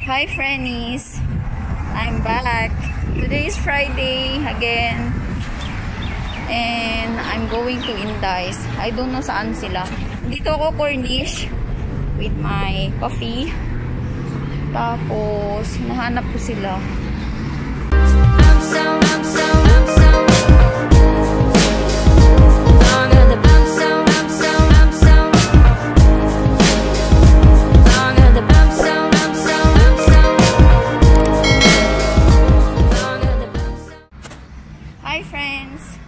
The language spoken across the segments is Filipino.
Hi friendies! I'm back. Today is Friday again. And I'm going to Indies. I don't know saan sila. Dito ako Cornish with my coffee. Tapos, nahanap ko sila. Hi friends!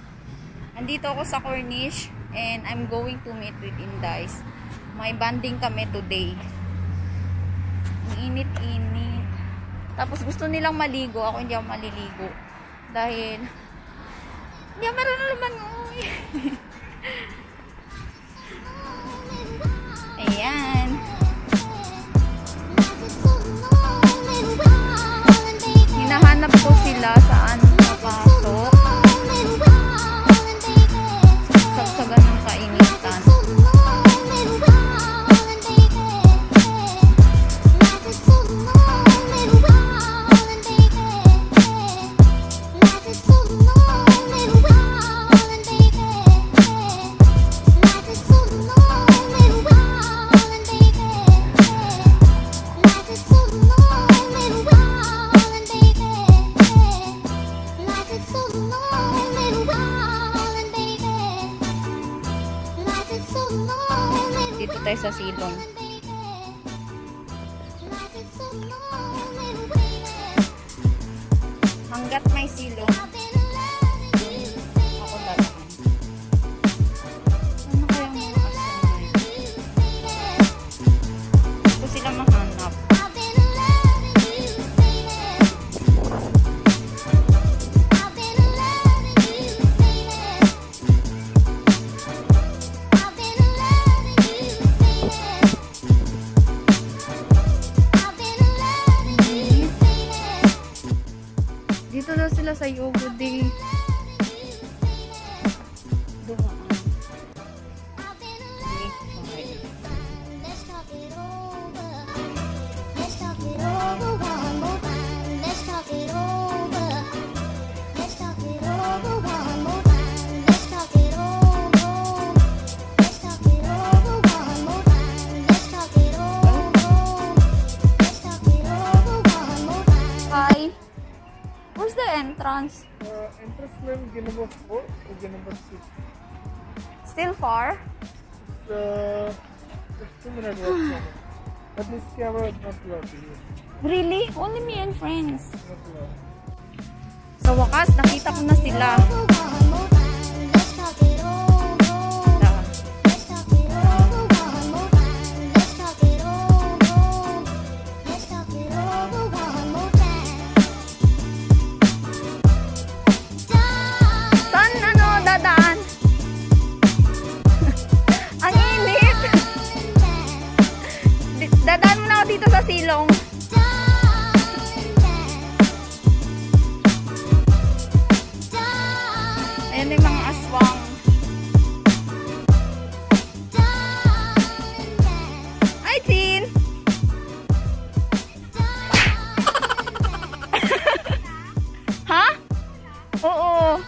Andito ako sa Cornish and I'm going to meet with Indies. May banding kami today. Ang init-init. Tapos gusto nilang maligo. Ako hindi ako maliligo. Dahil hindi ako marunong lumangoy. Ayan. Hinahanap ko sila saan papasok. Sagsagan ng kainitan. Dito tayo sa silong. Hanggat may silong, ako dadaan. Ano kaya mga asan? Ito sila mahanap. Dito daw sila sa Yogo Day. Dumaan. Hi. Where's the entrance? Entrance name number 4 or number 6. Still far? It's 2 minutes walk from it. But this camera is not working. Really? Only me and friends. Not working. Sa wakas, nakita ko na sila. Dadaan mo na ako dito sa silong. Ayan yung mga aswang. Hi, Tin! Ha? Oo.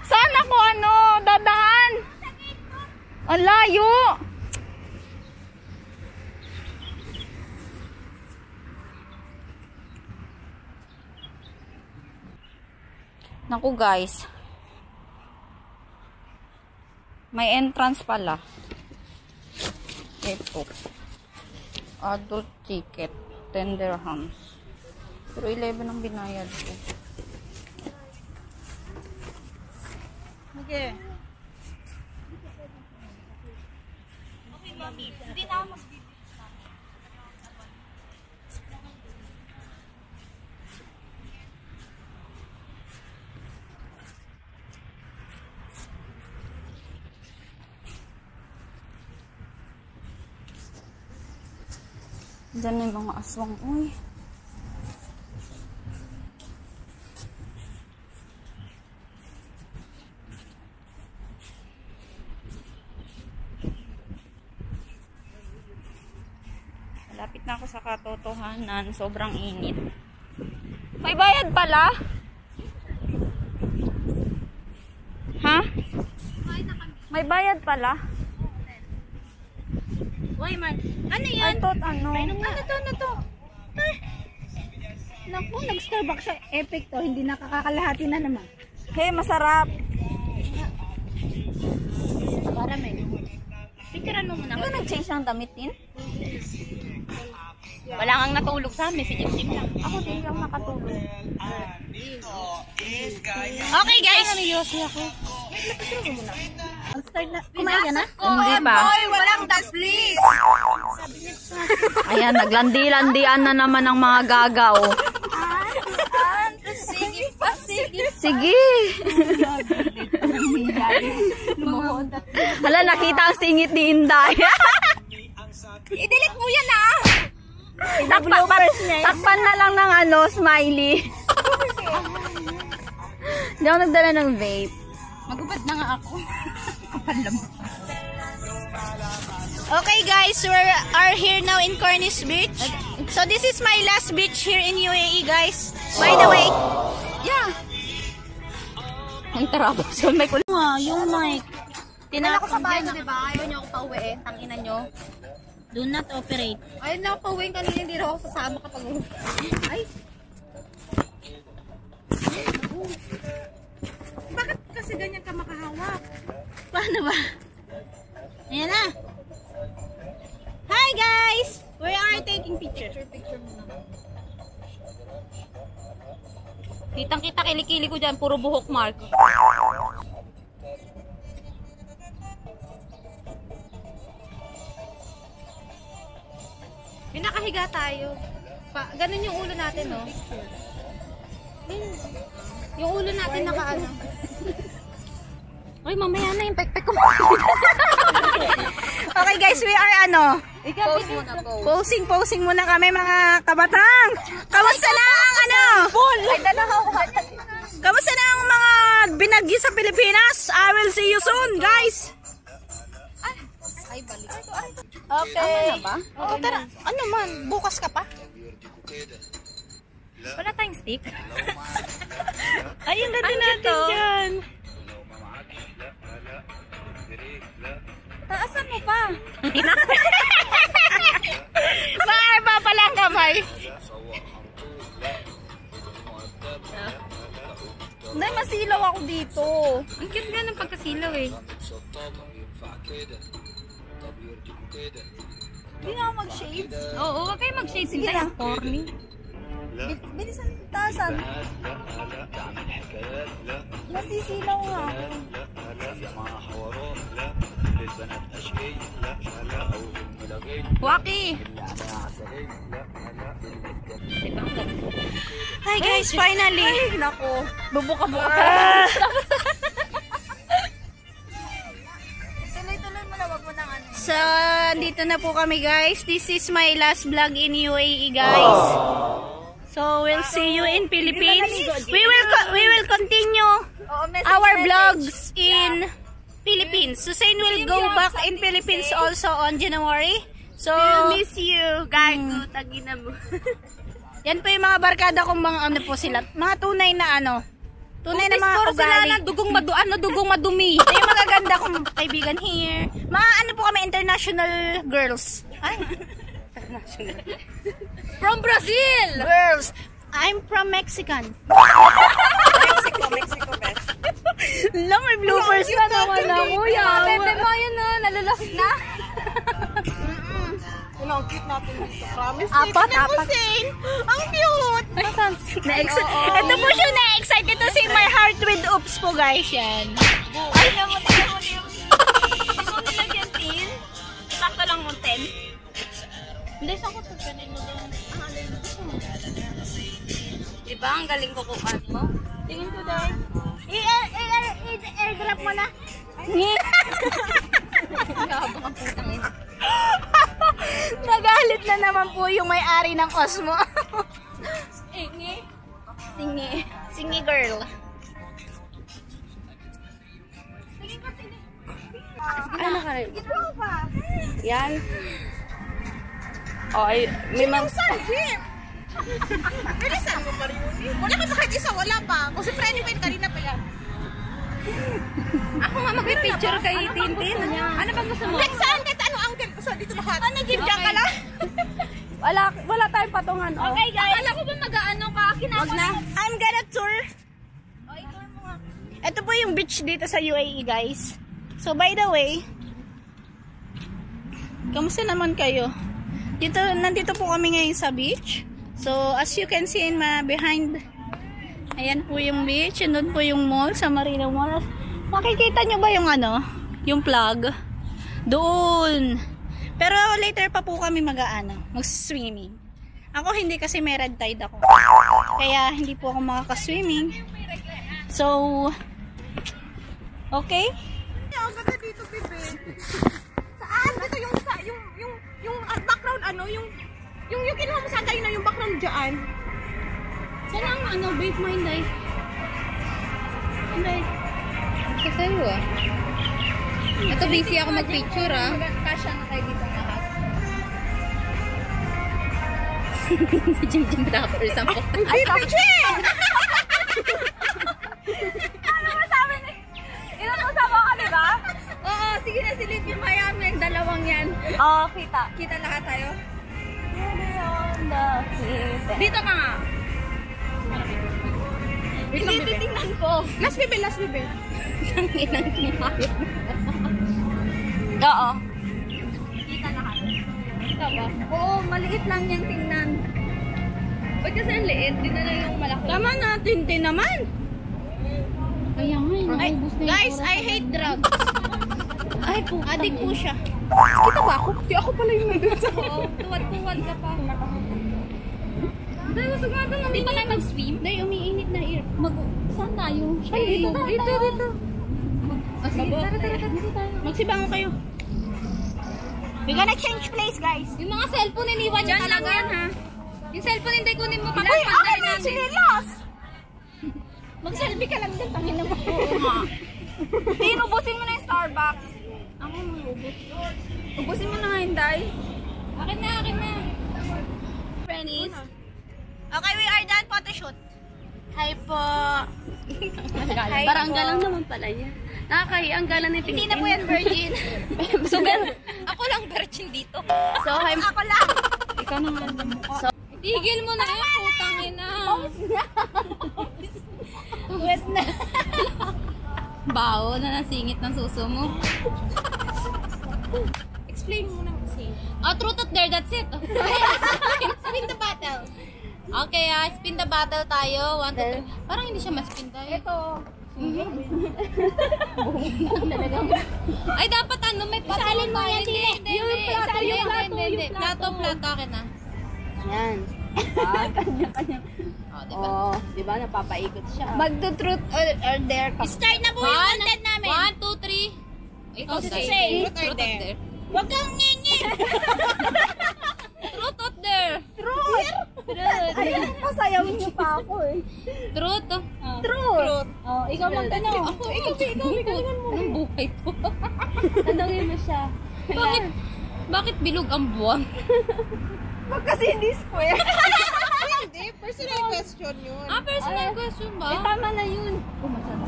Saan ako dadaan? Ang layo! Naku guys. May entrance pala. Ito. Adult ticket. 10 dirhams. Pero 11 ang binayad ko. Okay. Hindi na ako mas-video. Diyan na yung mga aswang. Uy. Lapit na ako sa katotohanan. Sobrang init. May bayad pala? Ha? May bayad pala? Uy, man. Ano yan? I thought ano? Ano to? Ay. Naku, nag-Starbucks siya. Epic to. Hindi nakakalahati na naman. Hey, masarap. Para may. Picturean mo muna. Ano nag-change ng damit din? Wala kang natulog sa amin. Si Jim lang. Ako din yung nakatulog. Okay, guys. Mag-start na. Kumain ka na? Hindi pa. Boy, walang dance, please. Ayan, naglandi-landian na naman ang mga gagaw. Sige. Hala, nakita ang singit ni Inday. I-delete mo yan, Takpan na lang ng ano, smiley. Hindi ako nagdala ng vape. Magubad na nga ako. Okay guys, we are here now in Cornish Beach. So this is my last beach here in UAE, guys. By the way, yeah. Ang tarapos. So, may kulang. Yung mic. Tinala ko sa bahay ko, diba? Ayaw niyo ako pauwiin. Tangina niyo. Do not operate. Ayaw na ako pauwiin kanina. Hindi rin ako sasama kapag ay. Bakit kasi ganyan ka makahawak? Paano ba? Ayan na. Hi guys! We are taking picture. Picture muna. Kitang-kita kilikili ko dyan. Puro buhok mark. Pinakahiga tayo. Ganun yung ulo natin, no? Yung ulo natin nakaano. Ay, mamaya na yung pekpek ko. Okay guys, we are Pose muna, pose. posing muna kami mga kabatang. Kamusta na ang Ay, dala ako. Kamusta na ang mga binagyo sa Pilipinas? I will see you soon, guys. Ay, balik. Okay. Ano na ba? Oo, tara. Ano man, bukas ka pa? Wala tayong stick. Ayun na din natin dyan. Taasan mo pa. Bakit pa pala ang kamay? Hindi, masilaw ako dito. Ang cute nga ng pagkasilaw eh. Hindi na ako mag-shave. Oo, huwag kayo mag-shade. Sige lang. Corny. Bilisan, taasan. Nasisilaw nga ako. Waki! Hi guys, finally! Ay, nako. Bubuka-buka pa. Tuloy-tuloy mo na, wag mo nang ano. So, dito na po kami guys. This is my last vlog in UAE guys. So, we'll see you in Philippines. We will continue our vlogs in Philippines. Susain will go back in Philippines also on January. So, Miss you, gago, tagina mo. yan po yung mga barkada kong mga ano po sila. Mga tunay na tunay na mga ugali. Dugong madumi. Ito yung magaganda kong kaibigan here. Mga ano po kami, international girls. Ay, international. From Brazil! Girls. I'm from Mexican. Mexico best. Lang, may bloopers na naman ako. Bebe mo yun na, nalulos na. Ang cute natin dito. Promise. Apat. Ang cute! Ito po siya na-excited to see my heart with oops po guys yan. Ay, naman yung nilagyan tin. Sakto lang mo 10. Hindi, saan ko pagkanin mo doon? Diba, ang galing ko kung ano? Tingin ko dahil. I-airdrop mo na. Nakabang ang putang ina. Nagalit na naman po yung may-ari ng Osmo. Singi girl. Ay, nakarin. Yan. Oh, ay, may man... Jeep! Bilisan mo, Mariuni. Wala ka kahit isa, wala pa. Kasi friendly pa yun, kanina pa yan. Ako nga mag-picture kay Tintin. Ano bang gusto mo? Kahit saan, kahit ano angle. So, dito lahat. Nag-give ka lang? Wala tayong patungan. Oh. Okay guys. Akala ko ba mag-ano ka? Wag na. I'm gonna tour. Ito po yung beach dito sa UAE, guys. So, by the way, kamusta naman kayo? Nandito po kami ngayon sa beach. So, as you can see in my behind, ayan po yung beach. And doon po yung mall, sa Marina Mall. Makikita nyo ba yung ano? Yung plug? Doon. Pero later pa po kami mag-swimming. Ako hindi kasi may red tide ako. Kaya hindi po ako makaka-swimming. So, okay? Ang ganda dito, bebe. Saan? Dito yung background, ano, yung kinuha mo sa tayo na yung background dyan. Saan ang ano, babe mo, Inday? Inday. Sa sa'yo ah. Ito busy ako mag-picture ah. Kasya na kayo dito lahat. Si Jim Dapper sa po. Ay, Jim! Ano mo sabi ni? Inuusap ako, di ba? Oo, sige na silip yung Miami, ang dalawang yan. Oo, kita. Kita lahat tayo. Dito ka nga. Hindi, titingnan ko. Last bebe. Ang inang kumain. Oo. Kita lahat. Kita ba? Oo, maliit lang yung tingnan. Ba't kasi ang liit? Di na lang yung malaki. Tama natin din naman. Kaya nga, naubos na yung Guys, oras I ko. hate drugs. Ay, po. Adik po siya. Kita ba ako? Di ako pala yung nandun sa... Oo, tuwad-tuwad ka pa. Dahil masag nga doon. Hindi pa tayo mag-swim? Dahil umiinit na air. Saan tayo? Ay, dito. Oh, sige, tara. Dito tayo. Magsibango kayo. We gonna change place, guys. Yung mga cellphone, iniwan nyo talaga. Ha? Yung cellphone, hindi kunin mo. Ay, akin na yung sinilas! Mag-selfie ka lang din, tangin naman. Oo nga. Tinubusin mo na yung Starbucks. Ako mag-ubos. Ubusin mo na nga yung Day. Akin na. Friends. Okay, we are done photoshoot. Hi po. Hi Barangga po. lang naman pala yan. Nakakahiya, ang galang na Hindi na po yan virgin. Ako lang virgin dito. So, ako lang. Ikaw naman. Tigil mo na yan, putang ina. Wet na. Bao na nasingit ng suso mo. Explain mo na kasi. Oh, truth or dare, that's it. Spin the bottle. Okay, spin the bottle tayo. 1, 2, 3. Parang hindi siya ma-spin tayo. Ito. Ay, dapat ano, may pato. Isalin mo yan, Hindi. Yung plato. Plato akin na. Yan. Kanya-kanya. Oh, diba? Oh, di ba napapaikot siya. Magto-truth or dare ka. Start na po yung content namin. 1, 2, 3. Ikaw say. Truth or dare. Huwag kang ngingin. Truth or dare. Truth. Ayun, pasayawin niyo pa ako eh. Truth. Truth. Oh, ikaw magtanong. Ako, ikaw. Anong buhay to? Tanongin mo siya. Bakit bilog ang buwan? Wag kasi hindi square. Hindi, personal question yun. Personal question ba? Tama na yun.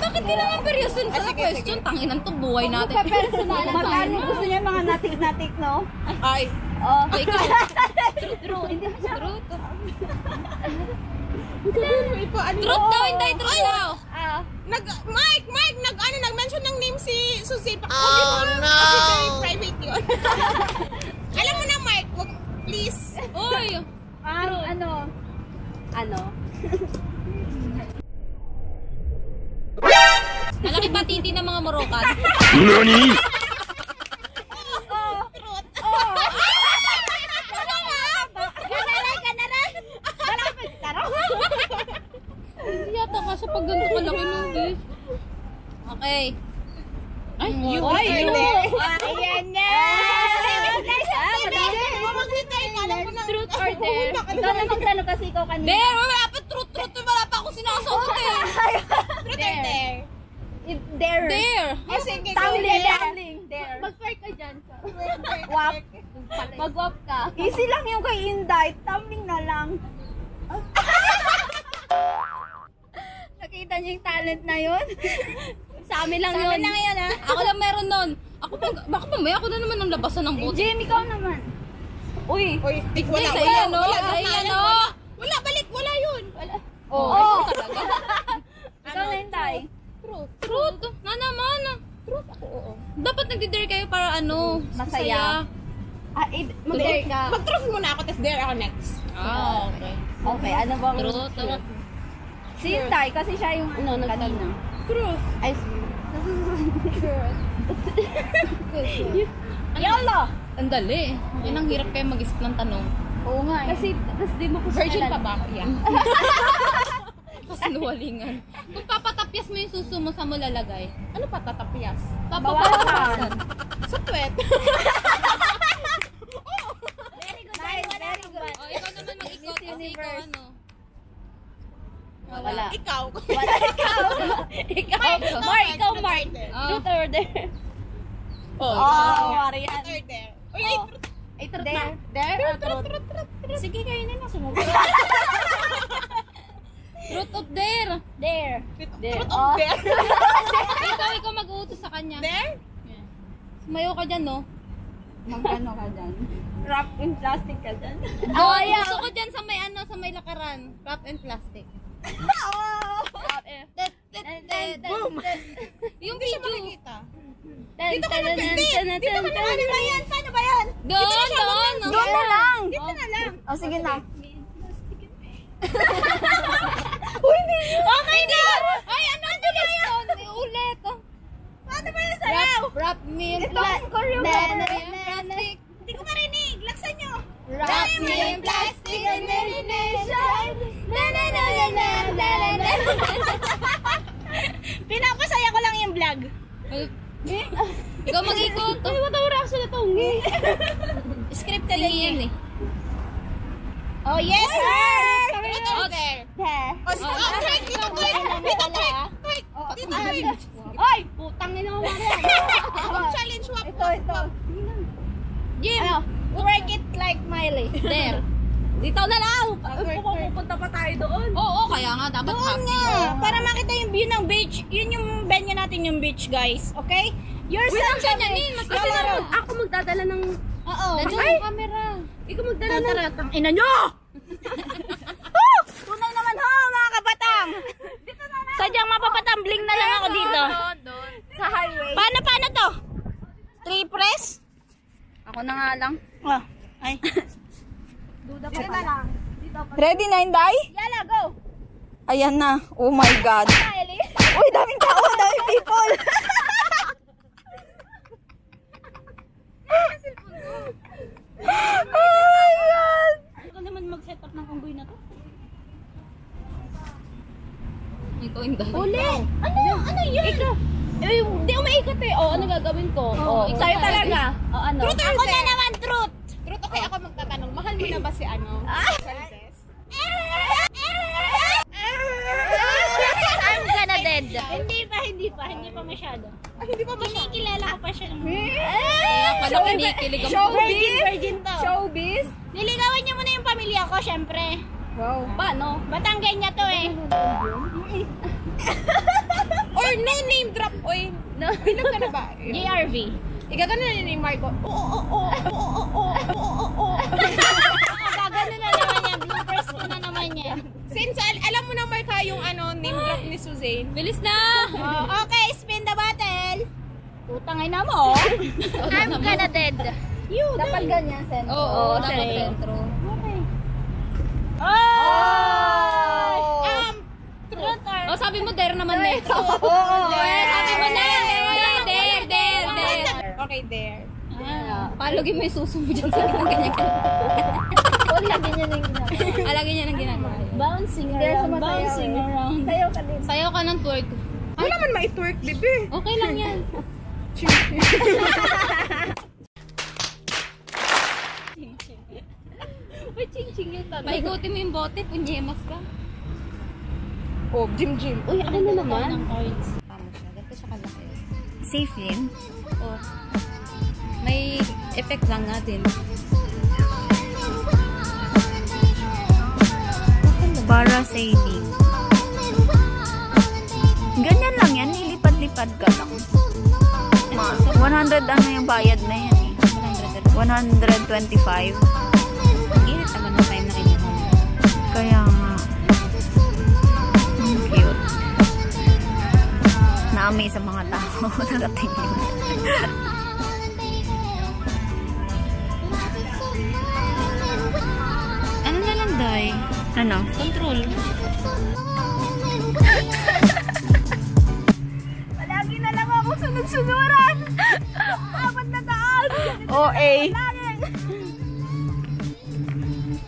Bakit kailangan seryoso sa question? Tanginan to, buhay natin. Personal. Magkano gusto niya mga natik-natik, no? Ay, Oh. Ay, ikaw. True. Hindi mo siya. Truth. ano? Truth daw, hindi. Truth daw. Mike, nag-mention ng name si Susie. Oh, no! Kasi very private yun. Alam mo na, Mike, wag, please. Uy. Ano? Malaki pa titi ng mga Morokan. NANI?! Yata ka sa pag ganito kalaki ng bis. Okay. Ay, you. Ayan na! Truth or dare? Ikaw na magtanong kasi ikaw kanina. Dare! Wala pa truth. Wala pa ako sinasagot eh. Truth or dare? Dare. Dare. Sige, Tumbling. go. Dare. Mag-fire ka dyan. Wap. Mag-off ka. Easy lang yung kay Inday. Tumbling na lang. Nakita niyo yung talent na yun? Sa amin lang Sa yun. amin lang yun, ha? Ako lang meron nun. Baka mamaya ako na naman ang labasan ng bote. Jim, ikaw naman. Uy. Uy, wala, Sa wala, iyo, no? wala, Sa iyo, wala, no? wala, balik, wala yun. Oo. Talaga. Ikaw na, Inday. Truth. Na naman. Truth ako, oo. Dapat nagdi-dare kayo para ano, Masaya. Mag-dare ka. Mag-truth muna ako, tapos dare ako next. Okay. Okay, ano bang Truth. Si Inday, kasi siya yung kanina. Truth. Ay, Yala! Ang dali. Yun ang hirap kayo mag-isip ng tanong. oo nga eh. Kasi, tapos di mo ko Virgin pa ba ako? Yeah. Kasinungalingan. Kung papatapyas mo yung suso mo, saan mo lalagay? Ano pa tatapyas? Papapasan. Sa puwet. Very good, very good. O, ikaw naman mag-ikot kasi ikaw Universe. ano. Wala. Ikaw. Wala ikaw. Mark, ikaw, Mark. Truth or dare? Oh, Marian. or dare. Uy, Oh. Ay, truth Dare. na. Dare or truth? Sige, kayo na lang sumunod. Truth of dare. Dare. Truth of dare. Ikaw mag-uutos sa kanya. Dare? Sumayo ka dyan, no? Magkano ka dyan? Wrap in plastic ka dyan? Oh, yeah. Gusto ko dyan sa may ano, sa may lakaran. Wrap and plastic. Boom. Yung Hindi siya video. makikita. Dito ka na, dito ka na. Ano ba yan? Paano ba yan? Doon. Doon na lang! Dito na lang. O, sige na. Okay na! Ay, ano ang bilis doon? Ulit. Paano ba yan sayaw? Wrap me in Ito ang choreographer. plastic. Hindi ko marinig. Laksan nyo. Wrap me in plastic and marination. Na na na na na na na na. Pinapasaya ko lang yung vlog. Ikaw mag-ikot. Ay, matawara ako sa itong. Scripted yan eh. Oh, yes, sir! Truth or Oh, dare? Dare. Oh, trick! Dito, trick! Dito, trick! Trick! Dito, trick! Ay! Putang ina mo yan. Challenge, wap! Ito. Jim, Work it like Miley. there. Dito na lang. Pupunta pa tayo doon. Oo, kaya nga dapat Doon happy. nga! Para makita yung view ng beach. Yun yung venue natin yung beach, guys. Okay? Your son siya ganyanin, mas kasi naman. Ako magdadala ng... Oo. Nandiyan yung camera. Ikaw magdala ng... Tara, ina nyo! Tunay naman ho, mga kabatang! Sadyang mapapatambling na lang ako dito. Doon. Sa highway. Paano to? 3 press? Ako na nga lang. Oh. Ay. Duda pa pala. Ready na, Inday? Yala, go! Ayan na. Oh my God. Miley. Uy, daming tao, daming people. Oh my God. Ito naman mag-set up ng unggoy na to. Ikaw yung dahil. Uli! Ano yun? Ikaw. Hindi umiikot eh. O, ano gagawin ko? Sa'yo talaga. O, ano? Truth ako na naman, truth! Truth, okay, ako magtatanong. Mahal mo na ba si ano? Salves? I'm gonna dead. Hindi pa masyado. Hindi pa masyado. Kinikilala ko pa siya. Kaya pala kinikilig ang Virgin to. Showbiz? Niligawan niyo muna yung pamilya ko, syempre. Wow. Paano? Batanggay niya to eh. Or no name drop, oy. Bilang ka na ba? JRV. Igagano na ni Marco. Oo. Gagano na naman yan. Bloopers ko na naman yan. Since alam mo na Marco yung ano, name drop ni Suzanne. Bilis na! Okay, spin the bottle. Putangay na mo. I'm gonna dead. Dapat ganyan, Sen. Oo, dapat sentro. Okay. Truth or... O, sabi mo dare naman eh. Oo. Sabi mo dare. Okay, there. Palugin mo yung suso mo dyan sa kitang ganyan-ganyan. Huwag lagi niya na yung ginagawa. Alagyan niya ng ginagawa. Bouncing Kaya around, sumasayaw bouncing eh. around. Sayaw ka din. Sayaw ka ng twerk. Wala man ma-twerk, dibe. Okay lang yan. Uy, ching-ching yun talaga. Paikutin mo yung bote, punyemas ka. Oh, Jim. Uy, ano na naman? Ng cards. Tama siya. Ganito siya kalaki. Safe yun. Oh. May Effect lang natin. Para saving. Ganyan lang yan. Nilipad-lipad ka lang. 100 ano yung bayad na yan eh. 125. Init naman na time na kinuha. Kaya nga. Cute. Naamay sa mga tao. Nakatingin. Ano na lang, Day? Ano? Control. Palagi na lang ako sunod-sunuran. Apat na taon. OA.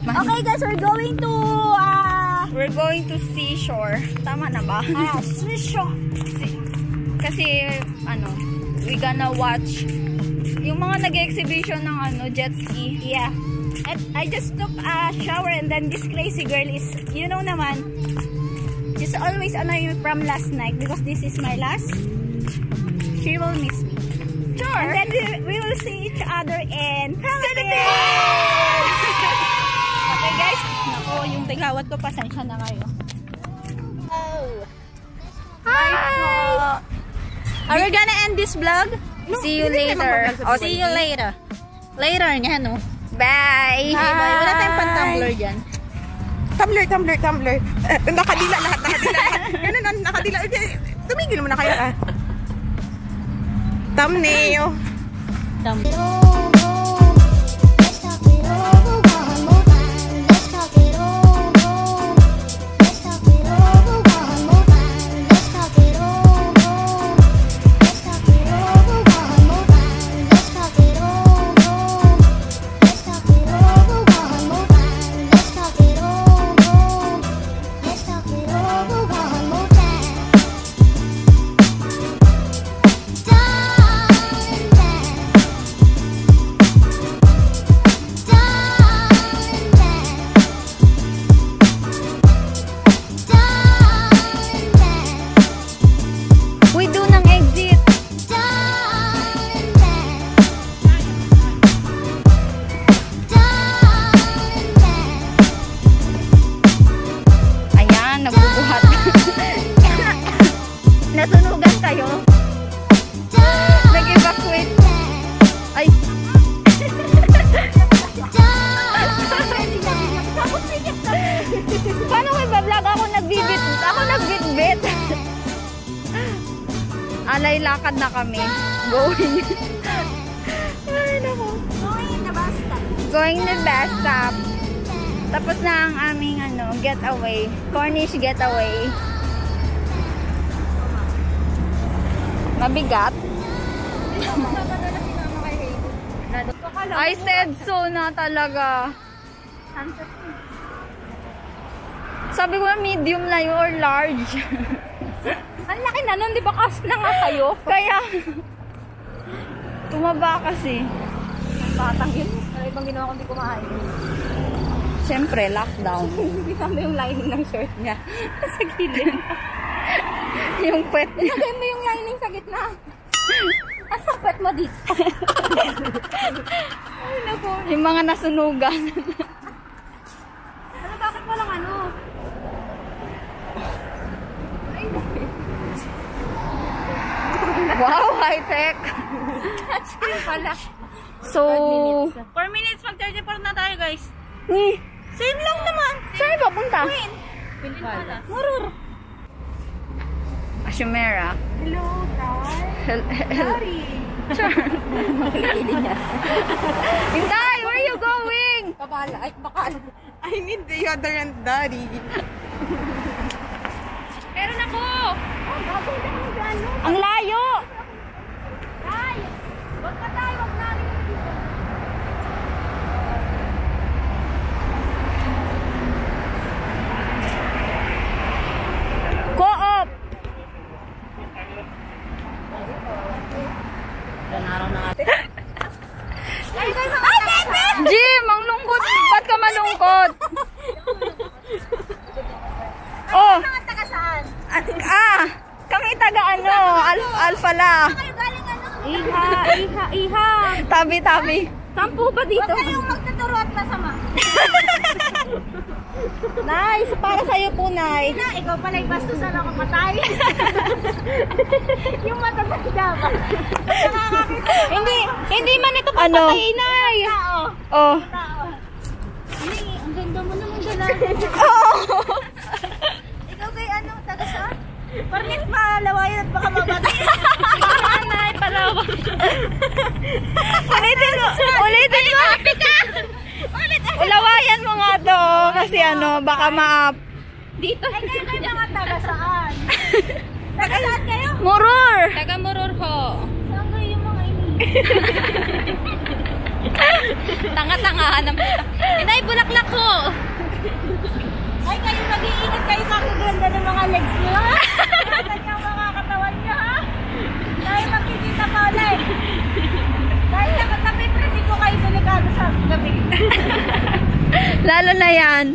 Okay guys, We're going to seashore. Tama na ba? seashore. Kasi, ano, we gonna watch yung mga nag-exhibition ng ano, jet ski. Yeah. And I just took a shower and then this crazy girl is, you know naman, she's always annoying me from last night because this is my last. She will miss me. Sure. And then we will see each other in Philippines. Okay guys, nako yung tigawat ko, pasensya na kayo. Hi! Are we gonna end this vlog? See you later. Oh, See you later. Later niya, no? Bye! Bye. Wala tayong pan-tumbler dyan. Tumbler. Nakadila lahat. Ganun, nakadila. Tumigil mo na kayo, ah. Thumbnail. We do ng exit. Ayan, nagbubuhat. Nasunugan kayo. Nag-evacuate. Ay. Paano may bablog? Ako nagbitbit. Alay, lakad na kami. Going. Ay, naku. Going to bus stop. Tapos na ang aming getaway. Cornish getaway. Mabigat. I said so na talaga. Sabi ko na medium na yun or large. Ang laki na nun, di ba kas na nga kayo? Kaya, tumaba kasi. Batang yun. Ano ibang ginawa kung di kumain? Siyempre, lockdown. Hindi kami yung lining ng shirt niya. Sa gilid. Yung pet niya. Ilagay mo yung lining sa gitna. Asa pet mo dito? Ay, naku. Yung mga nasunugan. Ano, bakit walang ano? Wow, high-tech. Touchscreen pala. So, 4 minutes, mag-34 na tayo, guys. same lang naman. Saan papunta? Murur. Ashumera. Hello, Tay. Sorry. Inday, where are you going? Kabala. Ay, baka ano. I need the other and daddy. Meron ako! Oh, gagawin lang yung gano. Ang layo. Tay, wag ka tayo. Wag namin dito. Co-op. Jim, ang lungkot. Ba't ka malungkot? Oh. Mga taga saan? Kami taga ano, Alpha la. Kayo galing ano? Iha! Tabi-tabi. 10 ba dito? Huwag kayong magtuturo at masama. Nice, para sa'yo po, Nay. Na, ikaw pala yung bastusan ako patay. Yung mataganda ba? Hindi man ito papatay, Nay. Tao. Oh. Tao. Ay, ang ganda mo naman dalaga. Ikaw kay ano, taga saan? Parang malawayan at baka mabatay. Nay, palawan. Ulitin mo. Ulitin mo. Ulawayan mo nga to. Kasi ano, baka ma-up. Dito. Ay, kayo mga taga saan? Taga saan kayo? Murur. Taga Murur ho. Saan kayo yung mga ini? Tanga-tangahan ng puta. Inay, bulaklak ho. Ay, kayo nag-iingat kayo kakaganda ng mga legs nyo, ha? Kaya yung mga katawan nyo, ha? Dahil makikita pa ulit. Dahil nakatabi, pero hindi ko kayo delikado sa gabi. Lalo na yan.